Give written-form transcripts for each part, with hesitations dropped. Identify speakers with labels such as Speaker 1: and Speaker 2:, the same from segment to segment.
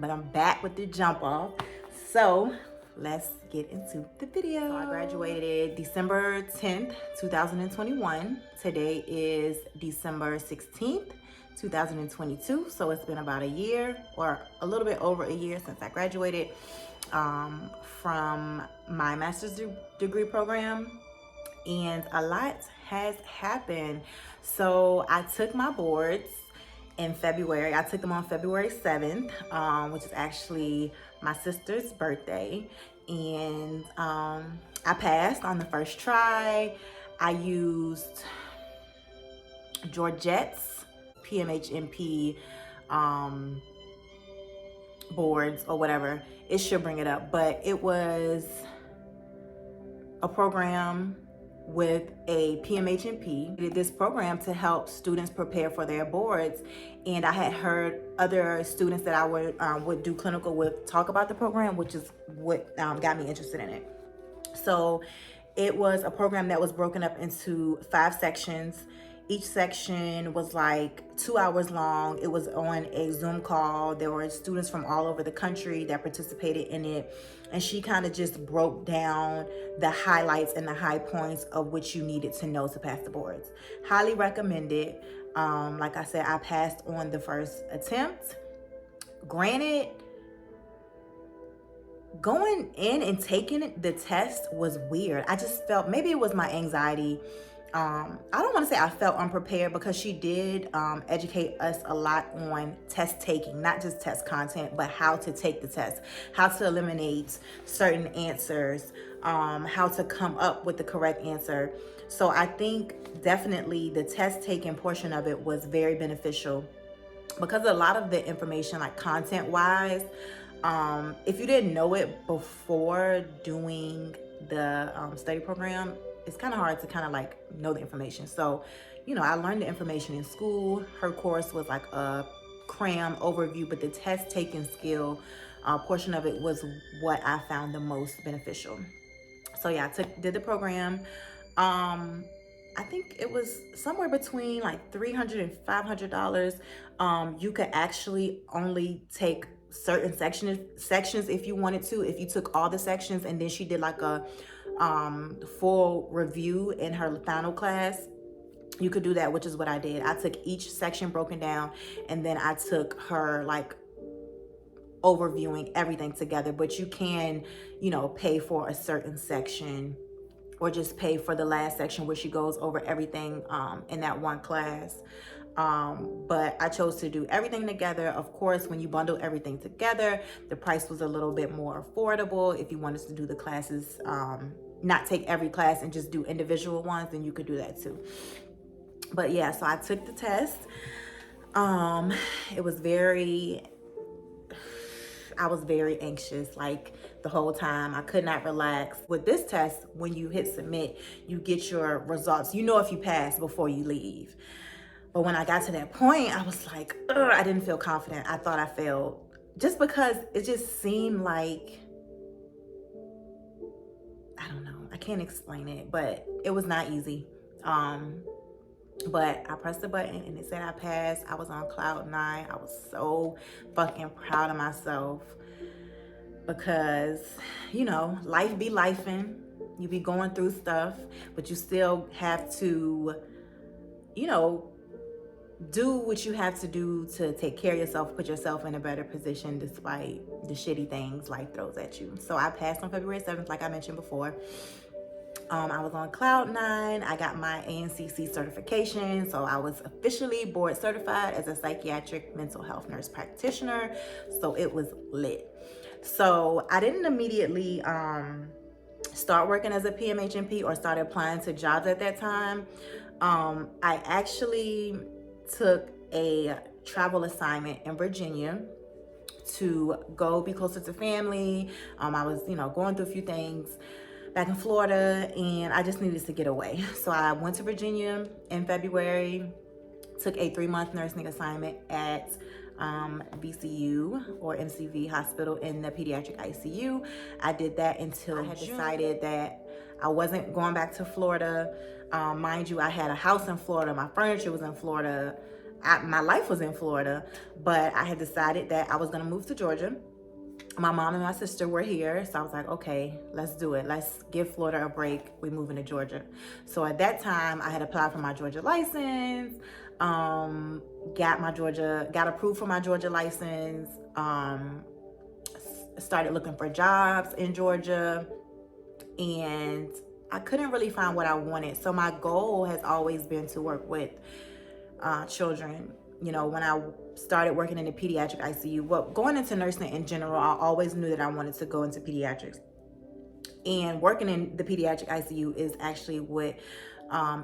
Speaker 1: but I'm back with the jump off. So let's get into the video. So I graduated December 10th, 2021. Today is December 16th, 2022. So it's been about a year or a little bit over a year since I graduated from my master's degree program, and a lot has happened. So I took my boards in February. I took them on February 7th, which is actually my sister's birthday. And I passed on the first try. I used Georgette's PMHNP boards or whatever. It should bring it up, but it was a program with a PMHNP. I did this program to help students prepare for their boards, and I had heard other students that I would do clinical with talk about the program, which is what got me interested in it. So it was a program that was broken up into 5 sections. Each section was like 2 hours long. It was on a Zoom call. There were students from all over the country that participated in it. And she kind of just broke down the highlights and the high points of which you needed to know to pass the boards. Highly recommended. Like I said, I passed on the first attempt. Granted, going in and taking the test was weird. I just felt, maybe it was my anxiety. I don't want to say I felt unprepared, because she did educate us a lot on test taking, not just test content, but how to take the test, how to eliminate certain answers, how to come up with the correct answer. So I think definitely the test taking portion of it was very beneficial, because a lot of the information, like content wise, if you didn't know it before doing the study program, it's kind of hard to kind of like know the information. So, you know, I learned the information in school. Her course was like a cram overview, but the test taking skill portion of it was what I found the most beneficial. So yeah, I did the program. I think it was somewhere between like $300 and $500. You could actually only take certain sections if you wanted to. If you took all the sections, and then she did like a full review in her final class, you could do that, which is what I did. I took each section broken down, and then I took her like overviewing everything together. But you can, you know, pay for a certain section, or just pay for the last section where she goes over everything in that one class. But I chose to do everything together. Of course, when you bundle everything together, the price was a little bit more affordable. If you wanted to do the classes, not take every class and just do individual ones, then you could do that too. But yeah, so I took the test. It was I was very anxious, like the whole time. I could not relax. With this test, when you hit submit, you get your results. You know if you pass before you leave. But when I got to that point, I was like, I didn't feel confident. I thought I failed, just because it just seemed like, I don't know, I can't explain it, but it was not easy. But I pressed the button and it said I passed. I was on cloud 9. I was so fucking proud of myself, because, you know, life be lifing. You be going through stuff, but you still have to, you know, do what you have to do to take care of yourself, put yourself in a better position despite the shitty things life throws at you. So I passed on February 7th, like I mentioned before. I was on cloud 9. I got my ANCC certification, so I was officially board certified as a psychiatric mental health nurse practitioner. So it was lit. So I didn't immediately start working as a PMHNP or start applying to jobs at that time. I actually took a travel assignment in Virginia to go be closer to family. I was, you know, going through a few things back in Florida, and I just needed to get away. So I went to Virginia in February, took a 3-month nursing assignment at VCU or MCV hospital in the pediatric ICU. I did that until I had decided that I wasn't going back to Florida. Mind you, I had a house in Florida. My furniture was in Florida. my life was in Florida, but I had decided that I was gonna move to Georgia. My mom and my sister were here, so I was like, okay, let's do it. Let's give Florida a break. We're moving to Georgia. So at that time, I had applied for my Georgia license, got approved for my Georgia license, started looking for jobs in Georgia, and I couldn't really find what I wanted. So my goal has always been to work with children. You know, when I started working in the pediatric ICU, well, going into nursing in general, I always knew that I wanted to go into pediatrics. And working in the pediatric ICU is actually what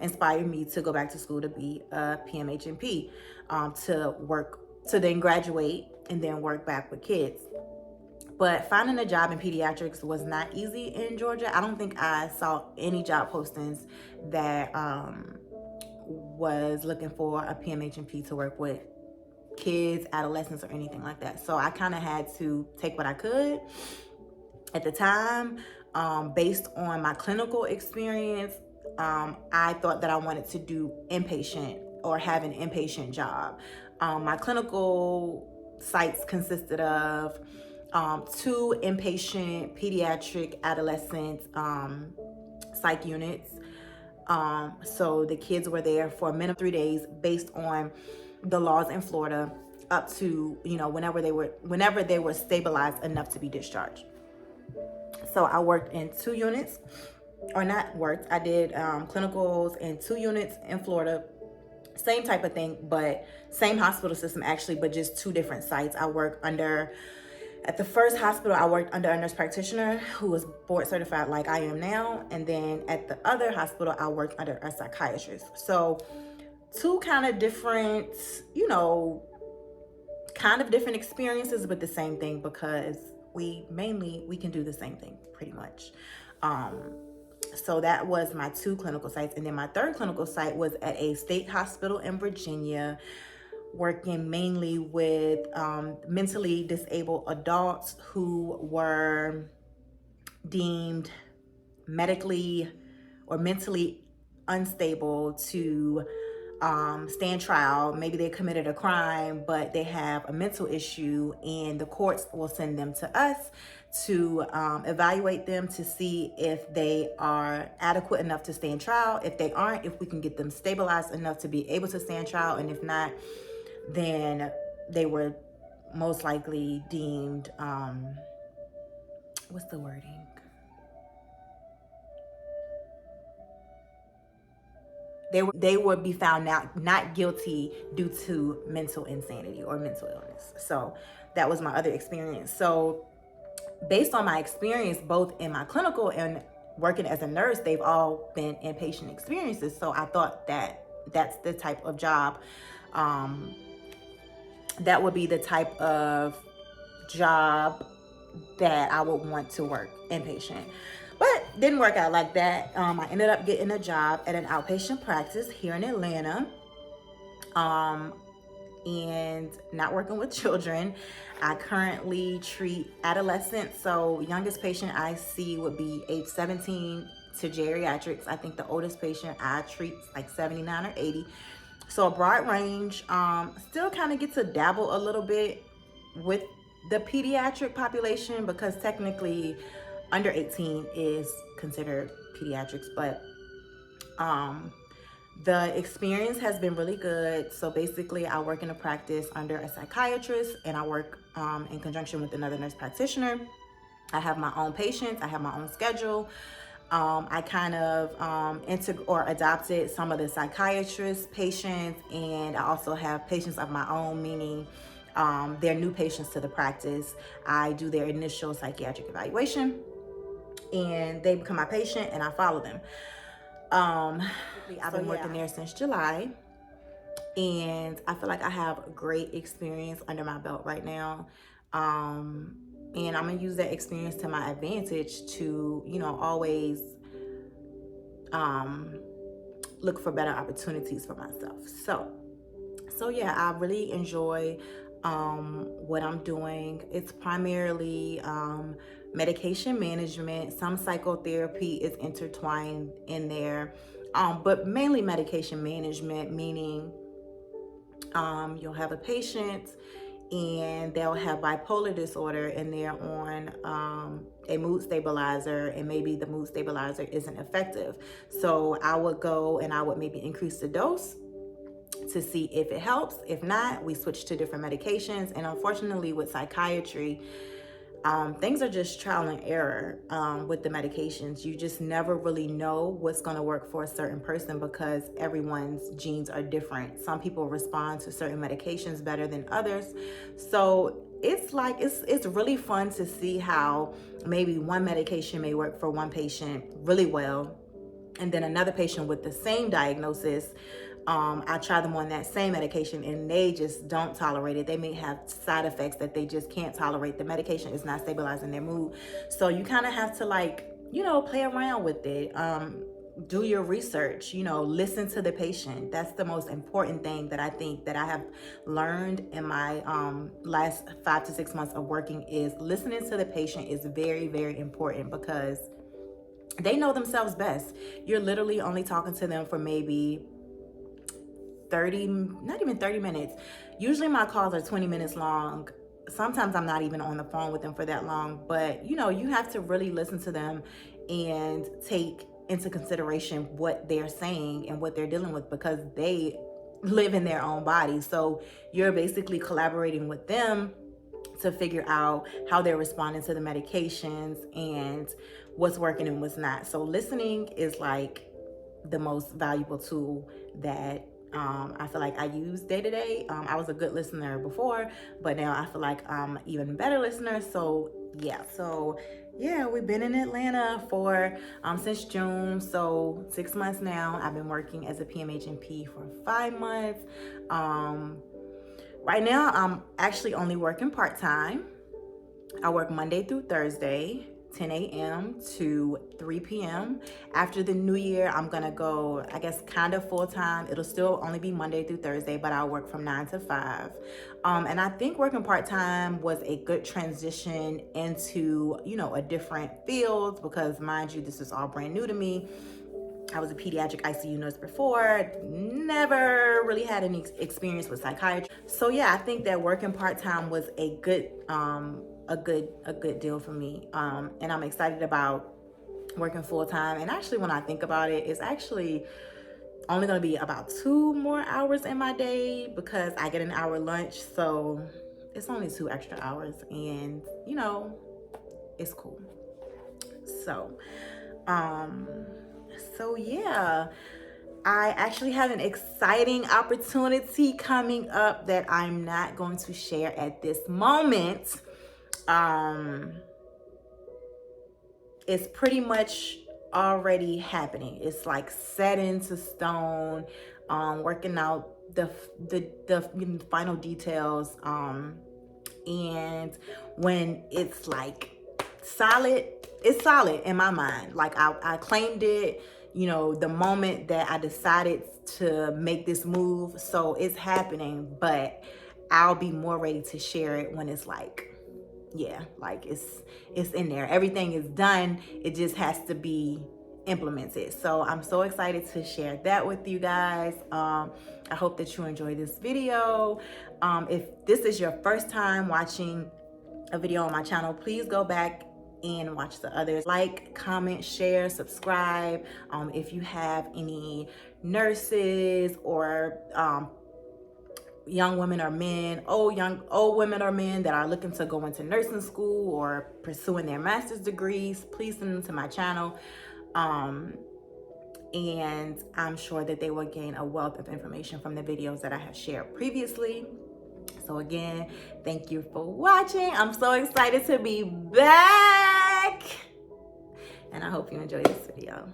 Speaker 1: inspired me to go back to school to be a PMHNP, to then graduate and then work back with kids. But finding a job in pediatrics was not easy in Georgia. I don't think I saw any job postings that was looking for a PMHNP to work with kids, adolescents, or anything like that. So I kind of had to take what I could at the time. Based on my clinical experience, I thought that I wanted to do inpatient or have an inpatient job. My clinical sites consisted of 2 inpatient pediatric adolescent psych units. So the kids were there for a minimum 3 days based on the laws in Florida, up to, you know, whenever they were stabilized enough to be discharged. So I worked in 2 units, or not worked, I did clinicals in 2 units in Florida. Same type of thing, but same hospital system actually, but just 2 different sites. At the first hospital, I worked under a nurse practitioner who was board certified like I am now. And then at the other hospital, I worked under a psychiatrist. So 2 kind of different, you know, different experiences, but the same thing, because we can do the same thing pretty much. So that was my 2 clinical sites. And then my 3rd clinical site was at a state hospital in Virginia, working mainly with mentally disabled adults who were deemed medically or mentally unstable to stand trial. Maybe they committed a crime, but they have a mental issue, and the courts will send them to us to evaluate them to see if they are adequate enough to stand trial. If they aren't, if we can get them stabilized enough to be able to stand trial, and if not, then they were most likely deemed, what's the wording? They would be found not guilty due to mental insanity or mental illness. So that was my other experience. So based on my experience, both in my clinical and working as a nurse, they've all been inpatient experiences. So I thought that that's the type of job, that would be the type of job that I would want to work inpatient. But didn't work out like that. I ended up getting a job at an outpatient practice here in Atlanta, and not working with children. I currently treat adolescents. So youngest patient I see would be age 17 to geriatrics. I think the oldest patient I treat is like 79 or 80. So a broad range. Still kind of get to dabble a little bit with the pediatric population, because technically under 18 is considered pediatrics, but the experience has been really good. So basically I work in a practice under a psychiatrist, and I work in conjunction with another nurse practitioner. I have my own patients, I have my own schedule. I kind of adopted some of the psychiatrist patients, and I also have patients of my own, meaning they're new patients to the practice. I do their initial psychiatric evaluation, and they become my patient, and I follow them. I've been working there since July, and I feel like I have a great experience under my belt right now. And I'm gonna use that experience to my advantage to, you know, always look for better opportunities for myself. So yeah, I really enjoy what I'm doing. It's primarily medication management. Some psychotherapy is intertwined in there, but mainly medication management, meaning You'll have a patient and they'll have bipolar disorder and they're on a mood stabilizer, and maybe the mood stabilizer isn't effective. So I would go and I would maybe increase the dose to see if it helps. If not, we switch to different medications. And unfortunately with psychiatry, things are just trial and error with the medications. You just never really know what's going to work for a certain person because everyone's genes are different. Some people respond to certain medications better than others. So it's like, it's really fun to see how maybe one medication may work for one patient really well, and then another patient with the same diagnosis, I try them on that same medication and they just don't tolerate it. They may have side effects that they just can't tolerate. The medication is not stabilizing their mood. So you kind of have to, like, you know, play around with it. Do your research, you know, listen to the patient. That's the most important thing that I think that I have learned in my last 5 to 6 months of working, is listening to the patient is very, very important because they know themselves best. You're literally only talking to them for maybe 30, not even 30 minutes. Usually my calls are 20 minutes long. Sometimes I'm not even on the phone with them for that long, but you know, you have to really listen to them and take into consideration what they're saying and what they're dealing with, because they live in their own body. So you're basically collaborating with them to figure out how they're responding to the medications and what's working and what's not. So listening is like the most valuable tool that I feel like I use day to day. I was a good listener before, but now I feel like I'm even better listener. So yeah, we've been in Atlanta for since June, so 6 months now. I've been working as a PMHNP for 5 months. Right now I'm actually only working part-time. I work Monday through Thursday, 10 a.m. to 3 p.m. After the new year, I'm gonna go, I guess, kind of full-time. It'll still only be Monday through Thursday, but I'll work from 9 to 5. And I think working part-time was a good transition into, you know, a different field, because mind you, this is all brand new to me. I was a pediatric ICU nurse before, never really had any experience with psychiatry. So yeah, I think that working part-time was a good deal for me. And I'm excited about working full-time. And actually, when I think about it, it's actually only going to be about 2 more hours in my day because I get an hour lunch. So it's only 2 extra hours, and you know, it's cool. So yeah, I actually have an exciting opportunity coming up that I'm not going to share at this moment. It's pretty much already happening. It's like set into stone, working out the final details. And when it's like solid, it's solid in my mind. Like I claimed it, you know, the moment that I decided to make this move. So it's happening, but I'll be more ready to share it when it's like, yeah, like it's in there. Everything is done. It just has to be implemented. So I'm so excited to share that with you guys. I hope that you enjoy this video. If this is your first time watching a video on my channel, please go back and watch the others. Like, comment, share, subscribe. If you have any nurses or young women or men, old women or men that are looking to go into nursing school or pursuing their master's degrees, please send them to my channel. And I'm sure that they will gain a wealth of information from the videos that I have shared previously. So again, thank you for watching. I'm so excited to be back, and I hope you enjoy this video.